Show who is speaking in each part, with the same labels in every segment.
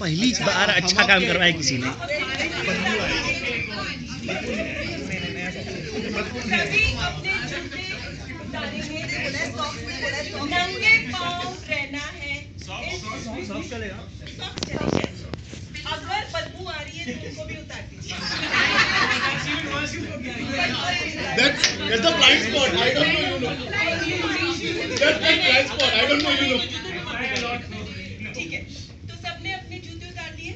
Speaker 1: पहली बार अच्छा काम करवाया किसी ने।
Speaker 2: नंगे पाँव रहना है। अगर बदबू आ रही है तो उनको भी उतार दीजिए।
Speaker 3: That's the blind spot. I don't know, you know. That's the blind spot. I don't know, you know.
Speaker 2: ठीक है, तो सबने अपने जूते उतार दिए?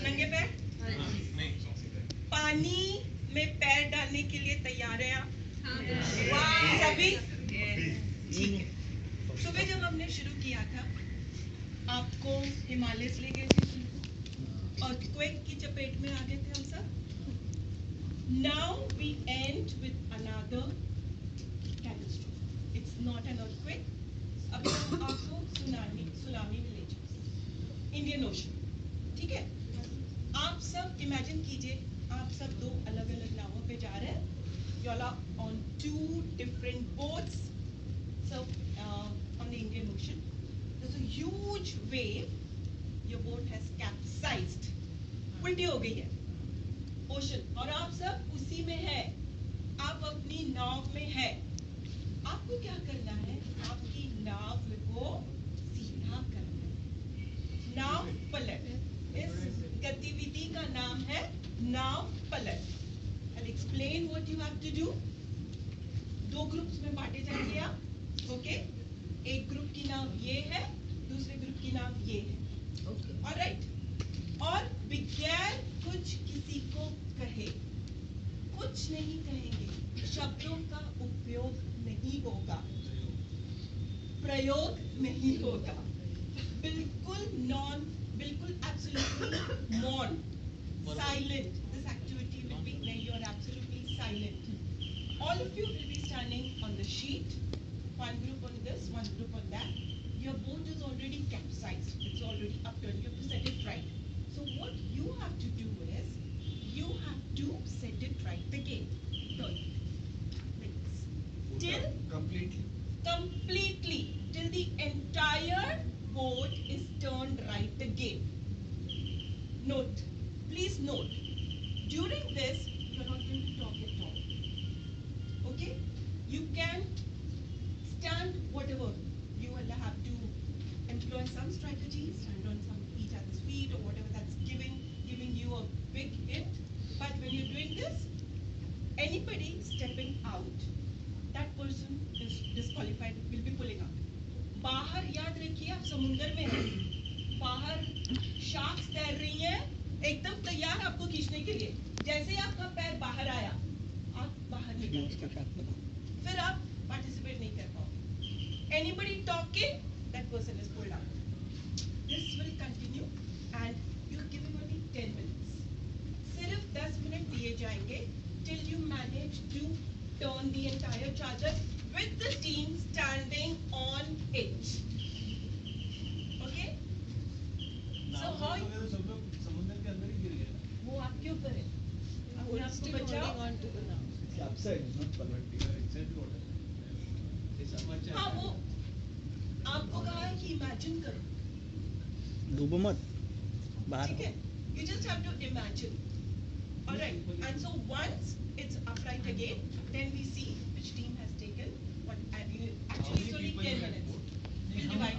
Speaker 2: नंगे पैर? पानी में पैर डालने के लिए तैयार हैं आप? सभी? ठीक है। सुबह जब हमने शुरू किया था, आपको हिमालय ले गए थे, earthquake की चपेट में आ गए थे हम सब। Now we end with another catastrophe. It's not an earthquake. अभी हम आपको सुनामी में ले जाएंगे, इंडियन ओशन, ठीक है? आप सब इमेजिन कीजिए, आप सब दो अलग अलग नावों पे जा रहे हैं। You all are on two different boats, so on the Indian Ocean. There's a huge wave. Your boat has capsized. उल्टी हो गई है ओशन, और आप सब उसी में है, आप अपनी नाव में है। आपको क्या करना है? आपकी नाव को सीधा करना है, नाव पलट। इस गतिविधि का नाम है नाव पलट। I'll explain what you have to do. दो ग्रुप्स में बांटे जाएंगे आप, ओके? एक ग्रुप की नाम ये है, दूसरे ग्रुप की नाम ये है, ऑलराइट? और बगैर कुछ किसी को कहे कुछ नहीं कहेंगे, शब्दों का उपयोग नहीं होगा, प्रयोग नहीं होगा, बिल्कुल absolutely मौन, silent. This activity will be where you are absolutely silent. All of you will be standing on the sheet, one group on this, one group on that. Your boat is already capsized, it's already upturned, you have to set it right. So what you have to do is, you have to set it right again. Turn. Like this. Till completely, till the entire boat is turned right again. Note, please note, during this, you are not going to talk at all. Okay? You can stand whatever. You will have to employ some strategies, stand on some each other's feet or whatever that's giving you a big hit. But when you're doing this, anybody stepping out, that person is disqualified, will be pulling out. बाहर याद रखिए, आप समुंदर में हैं, बाहर sharks तैर रही हैं, एकदम तैयार आपको खींचने के लिए। जैसे ही आपका पैर बाहर आया, आप बाहर निकल गए, फिर आप पार्टिसिपेट नहीं कर पाओगे। Anybody talking, that person is pulled out. This will continue and you are given only 10 minutes. सिर्फ 10 मिनट दिए जाएंगे till you manage to turn the entire charger with the team standing on it. Okay? So how?
Speaker 4: समुद्र के अंदर ही गिर गया।
Speaker 2: वो आपके ऊपर है, अपने आप को बचाओ। हाँ, वो आपको कहा है कि इमेजिन करो,
Speaker 1: डूबो मत बाहर।
Speaker 2: ठीक है? You just have to imagine. All right. And so once it's upright again, then we see which team has taken what. Actually, it's only 10 minutes. We'll divide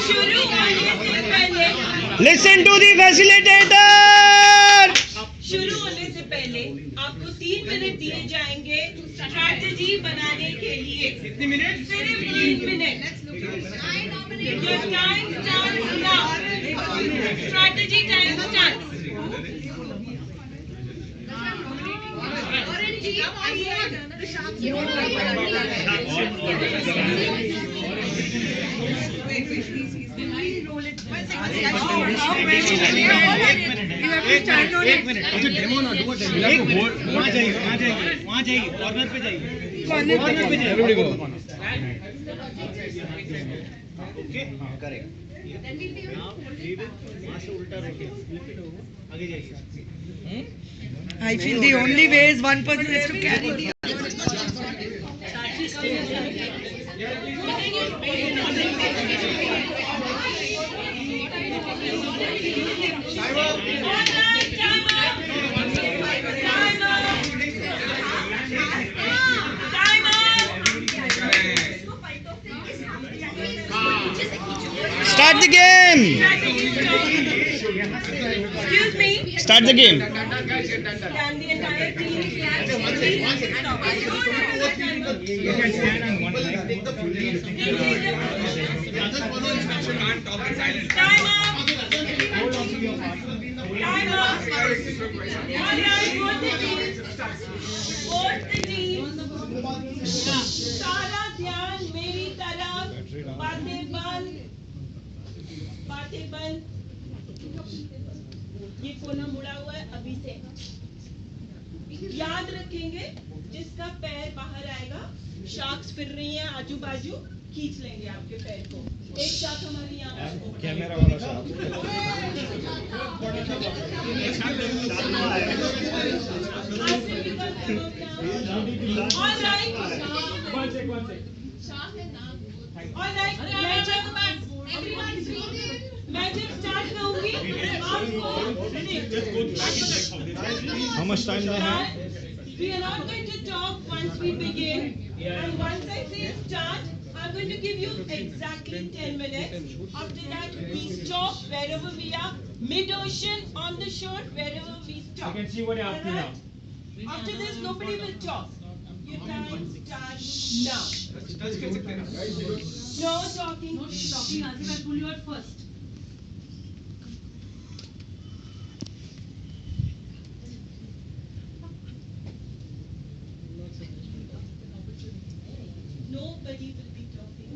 Speaker 2: शुरू होने से पहले,
Speaker 1: Listen to the facilitator.
Speaker 2: शुरू होने से पहले आपको 3 minute दिए जाएंगे स्ट्रैटेजी बनाने के लिए। कितने मिनट? सिर्फ 3 minute. Your time starts now. Strategy time starts.
Speaker 4: एक मिनट डेमो ना डू डेमो वहां जाइए कॉर्नर पे जाइए ओके करेक्ट वहां से उल्टा रखिए आगे जाइए
Speaker 5: I feel the only way is one person has to carry the other.
Speaker 1: the game.
Speaker 2: Excuse me.
Speaker 1: Start the game.
Speaker 2: Can the entire team please stop?
Speaker 4: You can stand on one leg.
Speaker 2: Time up.
Speaker 4: Hold on to your heart.
Speaker 2: Time up. All right, both the teams. Both the teams. सारा ध्यान मेरी तरफ. बातें बंद. बातें बंद. ये कोना मुड़ा हुआ है अभी से. याद रखेंगे जिसका पैर बाहर आएगा, शार्क्स फिर रही हैं आजू बाजू, खींच लेंगे आपके पैर को. एक शार्क हमारी यहाँ
Speaker 4: कैमरा वाला साहब.
Speaker 2: All right.
Speaker 4: One sec.
Speaker 2: All right. मैं जब स्टार्ट करूंगी आपको
Speaker 4: How much time do I have?
Speaker 2: We are not going to talk once we begin. And once I say start, I'm going to give you exactly 10 minutes. After that, we stop wherever we are, mid-ocean, on the shore, wherever we stop.
Speaker 4: You can see what you're asking now.
Speaker 2: Alright? After this, nobody will talk. Your time starts now. No talking.
Speaker 5: Asif, I'll pull you out first.
Speaker 2: Nobody will be talking.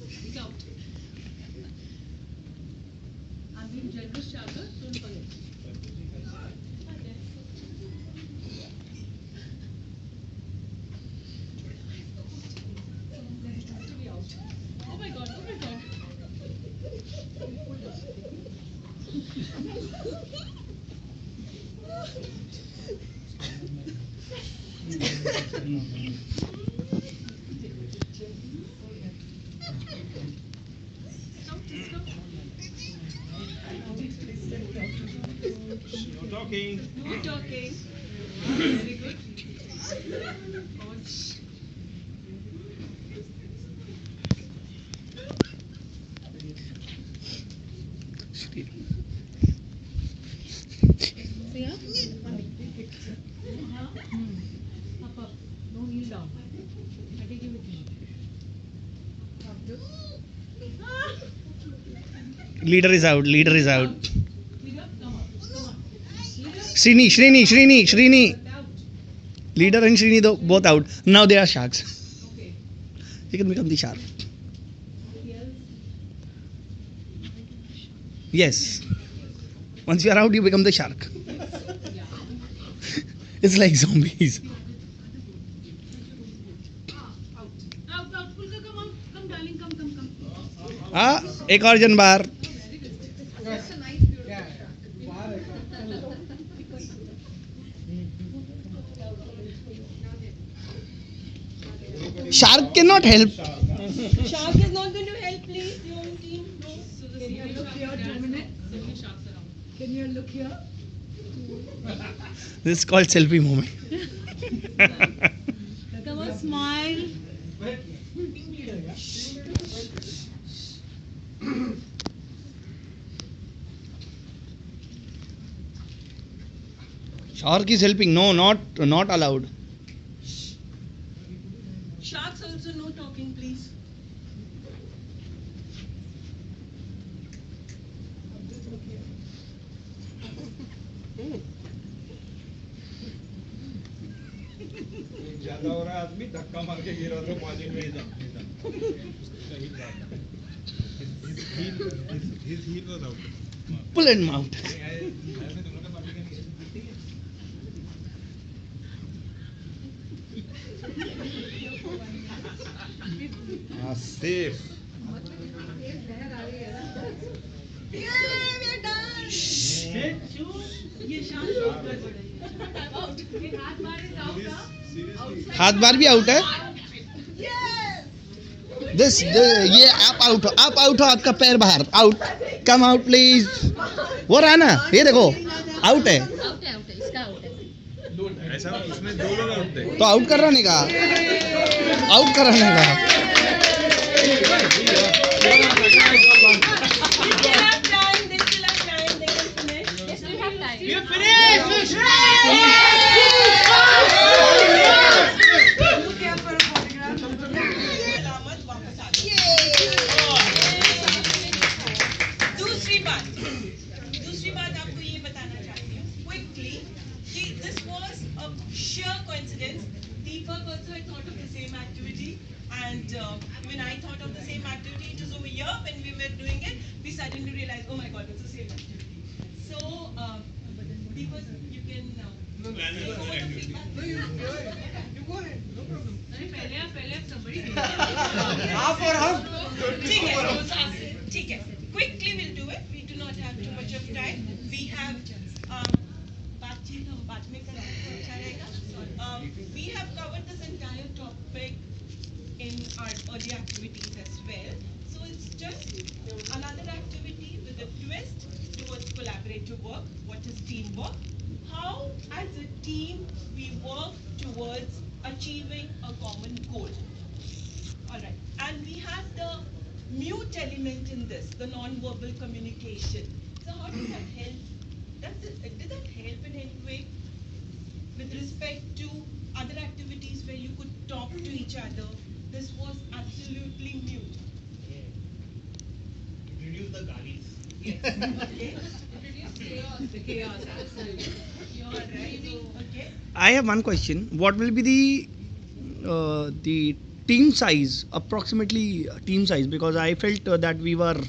Speaker 5: He's out. I'm being generous, Shaka. Don't forget. Oh my God.
Speaker 4: No talking.
Speaker 2: No talking.
Speaker 5: Very good. Up. No kneel down. I take you with me.
Speaker 1: Leader is out.
Speaker 5: Leader, come on.
Speaker 1: Shrini.
Speaker 5: Out.
Speaker 1: Leader and Shrini both out. Now they are sharks.
Speaker 5: Okay.
Speaker 1: You can become the shark.
Speaker 5: Anybody else?
Speaker 1: Yes. Once you are out, you become the shark. It's like zombies.
Speaker 5: Out. Pulka, come on. Come, darling. Come.
Speaker 1: हाँ एक और जन बाहर.
Speaker 5: That's a nice, beautiful
Speaker 1: Shark cannot help.
Speaker 2: Shark is not going to help, please. Your own team. No.
Speaker 5: So the can you look here, Dominic? Only sharks around. Can you look here?
Speaker 1: This is called selfie moment.
Speaker 5: Come on, smile.
Speaker 1: Shark is helping. No, not allowed.
Speaker 2: Sharks also no talking, please.
Speaker 4: ज्यादा हो रहा है आदमी धक्का मार के गिरा तो पानी में ही जा. His heel was out.
Speaker 1: Pull and mount.
Speaker 4: Safe.
Speaker 2: ये शार्क
Speaker 1: हाथ बार भी आउट है.
Speaker 2: Yes.
Speaker 1: ये आप आउट हो, आपका पैर बाहर, आउट, कम आउट प्लीज। वो रहा ना, ये देखो आउट है,
Speaker 5: आउट है इसका आउट है।
Speaker 3: ऐसा उसमें 2 लोग आउट थे।
Speaker 1: तो आउट कराने का, आउट कराने का।
Speaker 2: They still have time. They still have time. They can finish.
Speaker 5: They still have time.
Speaker 2: सलामत वापस आ गए। दूसरी बात आपको ये बताना चाहती हूँ quickly कि this was a sheer coincidence. Deepak also had thought of the same activity, and when I thought of the same activity, it was over here when we were doing it. We suddenly realized, oh my God, it's the same activity. So, Deepak, you can take over the feedback.
Speaker 5: पहले आप somebody
Speaker 2: ठीक है, quickly we'll do it. We do not have too much of time. We have बातचीत हम बाद में करेंगे तो अच्छा रहेगा. We have covered this entire topic in our early activities as well. So it's just another activity with a twist towards collaborative work. What is teamwork? How as a team we work towards achieving a common goal. All right, and we have the mute element in this, the non-verbal communication. So how does that help? Did that help in any way with respect to other activities where you could talk to each other? This was absolutely mute.
Speaker 4: Reduce the galis.
Speaker 2: Okay.
Speaker 5: chaos, absolutely.
Speaker 2: You're right. Okay.
Speaker 1: I have one question. What will be the team size, approximately team size? Because I felt that we were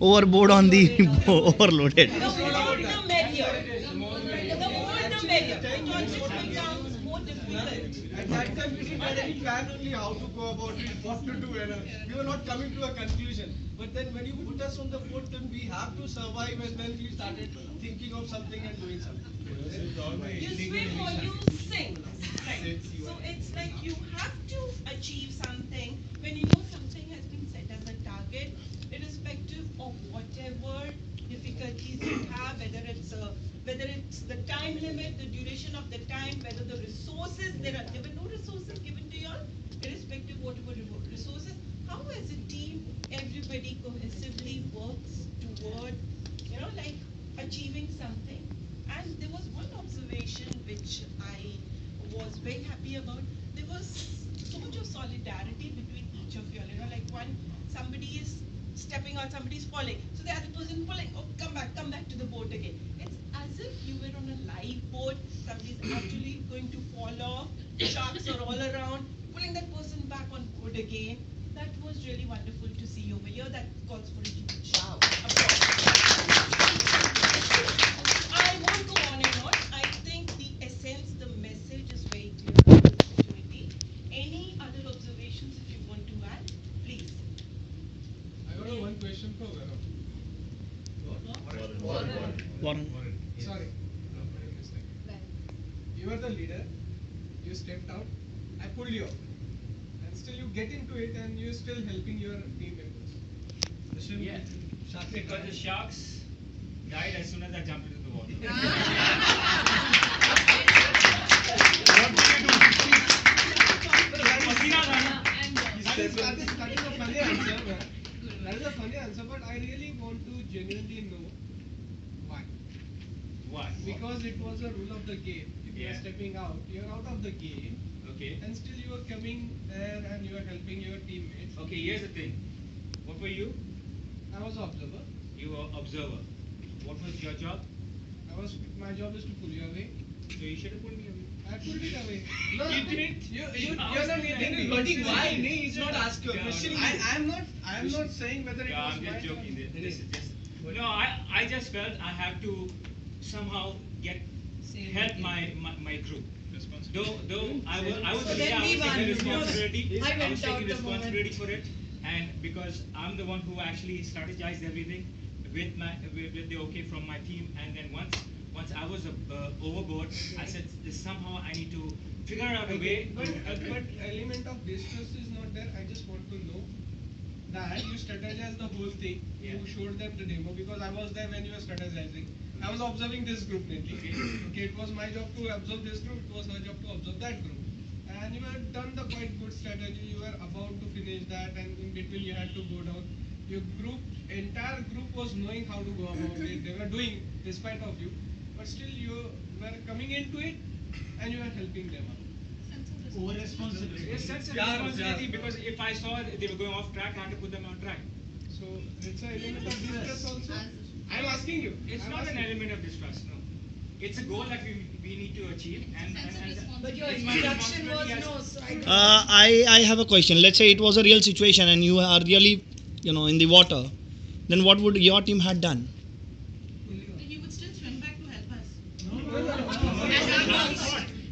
Speaker 1: overboard on the overloaded.
Speaker 2: The more the merrier. The more the merrier. It also becomes more difficult.
Speaker 6: At that time, we didn't have any plan only how to go about it, what to do, and we were not coming to a conclusion. But then when you put us on the foot, then we have to survive, and then we started thinking of something and doing something.
Speaker 2: You swim or you sink. Right. So it's like you have to achieve something when you know something has been set as a target, irrespective of whatever difficulties you have, whether it's the time limit, the duration of the time, whether the resources, there were no resources given to you all, irrespective of whatever resources, how as a team everybody cohesively works toward, like achieving something. And there was one observation which I was very happy about. There was so much of solidarity between each of you all. Like somebody is stepping out, somebody is falling. So the other person pulling, oh, come back to the boat again. It's as if you were on a live boat, somebody's actually going to fall off, sharks are all around, pulling that person back on board again. That was really wonderful to see over here. That calls for a huge applause. I won't go on and on. I think the essence, the message is very clear about this opportunity. Any other observations if you want to add, please.
Speaker 6: I got one question for Gaurav.
Speaker 1: Warren.
Speaker 6: Sorry. You are the leader. You stepped out. I pulled you up. And still you get into it and you're still helping your team members.
Speaker 4: Yeah. Because the sharks died as soon as I jumped into the water.
Speaker 6: That is a funny answer. That is a funny answer, but I really want to genuinely know why.
Speaker 4: Why?
Speaker 6: Because it was a rule of the game. If you are
Speaker 4: Yeah.
Speaker 6: stepping out, you are out of the game,
Speaker 4: Okay.
Speaker 6: and still you are coming there and you are helping your teammates.
Speaker 4: Okay, here's the thing. What were you?
Speaker 6: I was observer.
Speaker 4: You were observer. What was your job?
Speaker 6: My job is to pull you away.
Speaker 4: So you should have pulled me away.
Speaker 6: I pulled it away.
Speaker 4: You did.
Speaker 6: You're not getting why me. It's not ask you a question. I'm not saying whether it
Speaker 4: Yeah,
Speaker 6: was
Speaker 4: I'm just
Speaker 6: my job.
Speaker 4: joking. This is just. No, I just felt I have to somehow help my group. Though I was
Speaker 2: So then
Speaker 4: yeah, I
Speaker 2: we
Speaker 4: was
Speaker 2: won.
Speaker 4: taking responsibility.
Speaker 2: I
Speaker 4: I
Speaker 2: went
Speaker 4: was
Speaker 2: out
Speaker 4: taking
Speaker 2: the
Speaker 4: responsibility for it, and because I'm the one who actually strategized everything with the okay from my team, and then once I was overboard, I said somehow I need to figure out a way.
Speaker 6: But element of distrust is not there. I just want to know that you strategize the whole thing.
Speaker 4: Yeah.
Speaker 6: You showed them the demo because I was there when you were strategizing. I was observing this group mainly. Okay, it was my job to observe this group. It was her job to observe that group. And you had done the quite good strategy. You were about to finish that, and in between you had to go down. Your group, entire group was knowing how to go about it. They were doing despite of you, but still you were coming into it, and you were helping them out.
Speaker 4: Over responsibility. Yes, sense of
Speaker 6: Yeah,
Speaker 4: responsibility
Speaker 6: yeah.
Speaker 4: because if I saw they were going off track, I had to put them on track.
Speaker 6: So it's an element of distress also. I'm asking you.
Speaker 4: It's
Speaker 6: I'm
Speaker 4: not an
Speaker 6: asking you.
Speaker 4: element of distrust, no. It's a goal that we need to achieve, and
Speaker 5: But
Speaker 2: your
Speaker 4: it's my
Speaker 2: instruction was
Speaker 4: responsibility
Speaker 2: no,
Speaker 4: as-
Speaker 2: so I don't
Speaker 1: I have a question. Let's say it was a real situation and you are really, in the water. Then what would your team had done?
Speaker 5: You would still swim back to help us.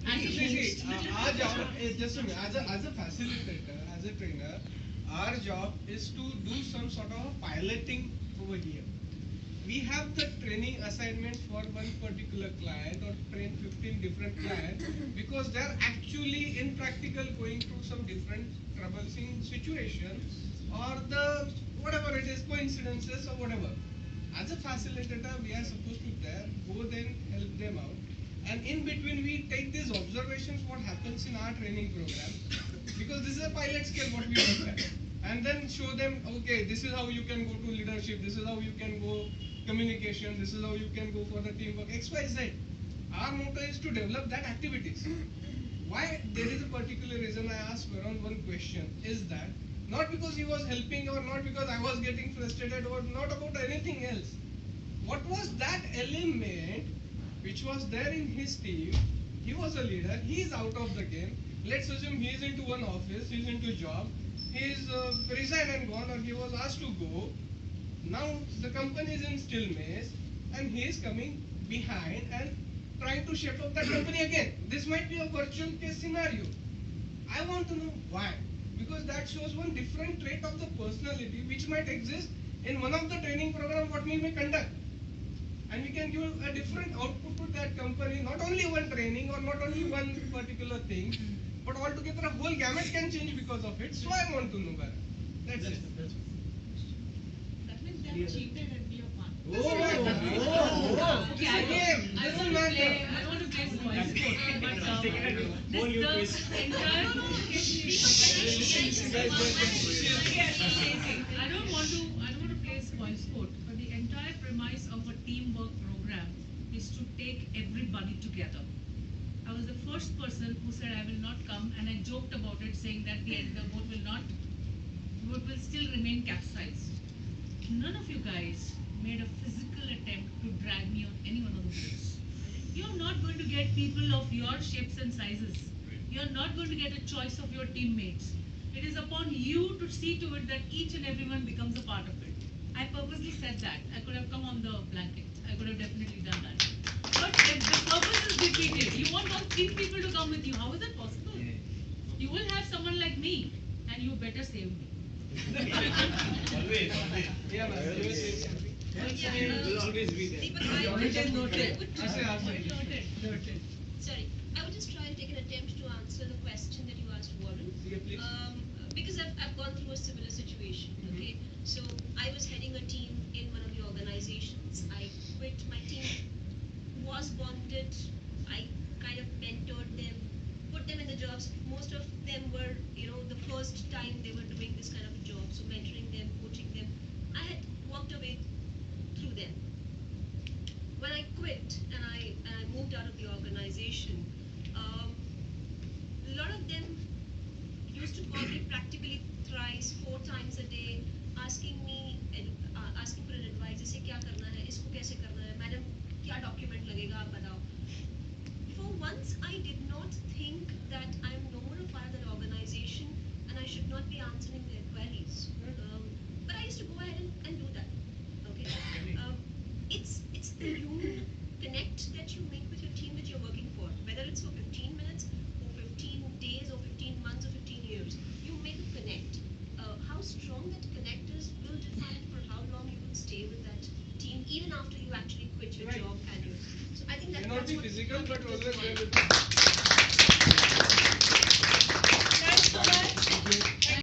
Speaker 6: See, our job is just a minute, as a facilitator, as a trainer, our job is to do some sort of piloting over here. We have the training assignment for one particular client or train 15 different clients because they're actually in practical going through some different troublesome situations or the whatever it is, coincidences or whatever. As a facilitator, we are supposed to there, go then help them out. And in between, we take these observations, what happens in our training program, because this is a pilot scale, what we look at. And then show them, okay, this is how you can go to leadership, this is how you can go communication, this is how you can go for the teamwork, X, Y, Z. Our motto is to develop that activities. Why there is a particular reason I asked Varun one question is that not because he was helping or not because I was getting frustrated or not about anything else. What was that element which was there in his team? He was a leader, he is out of the game. Let's assume he is into one office, he is into job, he is resigned and gone or he was asked to go. Now the company is in still maze and he is coming behind and trying to shape up that company again. This might be a virtual case scenario. I want to know why. Because that shows one different trait of the personality which might exist in one of the training program what we may conduct. And we can give a different output to that company, not only one training or not only one particular thing, but altogether a whole gamut can change because of it. So I want to know that. That's it.
Speaker 5: That means they have cheated and we have won.
Speaker 6: Okay, game.
Speaker 5: I
Speaker 6: Doesn't
Speaker 5: want to
Speaker 6: matter.
Speaker 5: play, I want to play spoil sport, but
Speaker 4: That's taken a whole new twist.
Speaker 5: I don't want to play spoil sport, but the entire premise of a teamwork program is to take everybody together. I was the first person who said I will not come, and I joked about it, saying that the boat will still remain capsized. None of you guys made a physical attempt to drag me on any one of those boats. You're not going to get people of your shapes and sizes. You're not going to get a choice of your teammates. It is upon you to see to it that each and everyone becomes a part of it. I purposely said that. I could have come on the blanket. I could have definitely done that. But if the purpose is defeated, you want all 3 people to come with you. How is that possible? You will have someone like me, and you better save me.
Speaker 6: Yeah, man. You were saying something.
Speaker 7: Will always be there. Sorry, I would just try and take an attempt to answer the question that you asked Warren.
Speaker 6: Yeah, please.
Speaker 7: Because I've gone through a similar situation. Okay, so I was heading a team in one of the organizations. I quit. My team was bonded. I kind of mentored them, put them in the jobs. Most of them were, the first time they were doing this kind of a job. So mentoring them, coaching them. I had walked away through them. When I quit and I moved out of the organization, a lot of them used to call me practically thrice, 4 times a day, asking for an advice. जैसे क्या करना है, इसको कैसे करना है, madam क्या document लगेगा आप बताओ. For once, I did not think that I'm no more a part of that organization and I should not be answering their queries. But I used to go ahead and do that. Okay. It's the human connect that you make with your team that you're working for, whether it's for 15 minutes or 15 days or 15 months or 15 years. You make a connect. How strong that connect is will define for how long you will stay with that team, even after you actually quit your
Speaker 6: Right.
Speaker 7: job and your. So I think
Speaker 6: May not
Speaker 7: that's
Speaker 6: be
Speaker 7: what
Speaker 6: physical, but
Speaker 7: happened
Speaker 6: always
Speaker 7: with
Speaker 6: there
Speaker 7: mine.
Speaker 6: with you.